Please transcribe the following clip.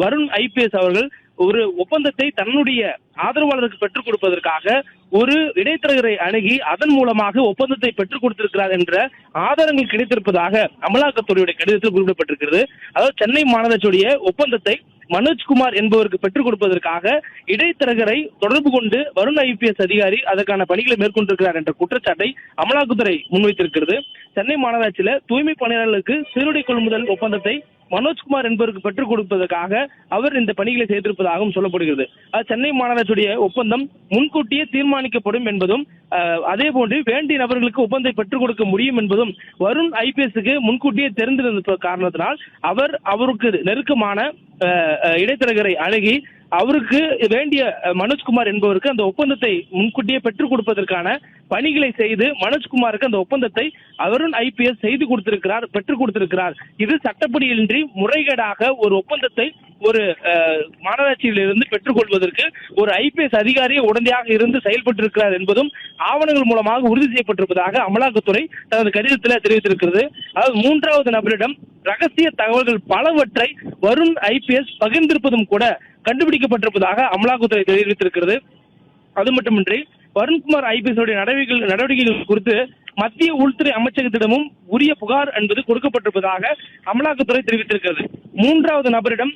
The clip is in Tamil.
வருண் ஐபிஎஸ் அவர்கள் ஒரு ஒப்பந்தத்தை தன்னுடைய ஆதரவாளருக்கு பெற்றுக் கொடுப்பதற்காக ஒரு இடைத்தரகரை அணுகி அதன் மூலமாக ஒப்பந்தத்தை பெற்றுக் கொடுத்திருக்கிறார் என்ற ஆதாரங்கள் கிடைத்திருப்பதாக அமலாக்கத்துறையுடைய கடிதத்தில் குறிப்பிடப்பட்டிருக்கிறது. அதாவது சென்னை மாநகராட்சியுடைய ஒப்பந்தத்தை மனோஜ்குமார் என்பவருக்கு பெற்றுக் கொடுப்பதற்காக இடைத்தரகரை தொடர்பு கொண்டு வருண் ஐபிஎஸ் அதிகாரி அதற்கான பணிகளை மேற்கொண்டிருக்கிறார் என்ற குற்றச்சாட்டை அமலாக்கத்துறை முன்வைத்திருக்கிறது. சென்னை மாநகராட்சியில தூய்மை பணியாளர்களுக்கு சீருடை கொள்முதல் ஒப்பந்தத்தை மனோஜ்குமார் என்பவருக்கு பெற்றுக் கொடுப்பதற்காக அவர் இந்த பணிகளை செய்திருப்பதாகவும் சொல்லப்படுகிறது. சென்னை மாநகராட்சியுடைய ஒப்பந்தம் முன்கூட்டியே தீர்மானிக்கப்படும் என்பதும் அதே போன்று வேண்டிய நபர்களுக்கு ஒப்பந்தத்தை பெற்றுக் கொடுக்க முடியும் என்பதும் வருண் ஐபிஎஸ்க்கு முன்கூட்டியே தெரிந்திருந்த காரணத்தினால் அவருக்கு நெருக்கமான இடைத்தரகரை அணுகி அவருக்கு வேண்டிய மனோஜ்குமார் என்பவருக்கு அந்த ஒப்பந்தத்தை முன்கூட்டியே பெற்றுக் கொடுப்பதற்கான பணிகளை செய்து மனோஜ்குமாருக்கு அந்த ஒப்பந்தத்தை வருண் ஐபிஎஸ் செய்து கொடுத்திருக்கிறார், பெற்றுக் கொடுத்திருக்கிறார். இது சட்டப்படியின்றி முறைகேடாக ஒரு ஒப்பந்தத்தை ஒரு மாநகராட்சியிலிருந்து பெற்றுக் கொள்வதற்கு ஒரு ஐபிஎஸ் அதிகாரியை உடனடியாக இருந்து செயல்பட்டிருக்கிறார் என்பதும் ஆவணங்கள் மூலமாக உறுதி செய்யப்பட்டிருப்பதாக அமலாக்கத்துறை தனது கடிதத்தில் தெரிவித்திருக்கிறது. அதாவது மூன்றாவது நபரிடம் ரகசிய தகவல்கள் பலவற்றை வருண் ஐபிஎஸ் பகிர்ந்திருப்பதும் கூட கண்டுபிடிக்கப்பட்டிருப்பதாக அமலாக்கத்துறை தெரிவித்திருக்கிறது. அது மட்டுமின்றி வருண்குமார் ஐபிஎஸ் நடவடிக்கைகள் குறித்து மத்திய உள்துறை அமைச்சகத்திடமும் உரிய புகார் என்பது கொடுக்கப்பட்டிருப்பதாக அமலாக்கத்துறை தெரிவித்திருக்கிறது. மூன்றாவது நபரிடம்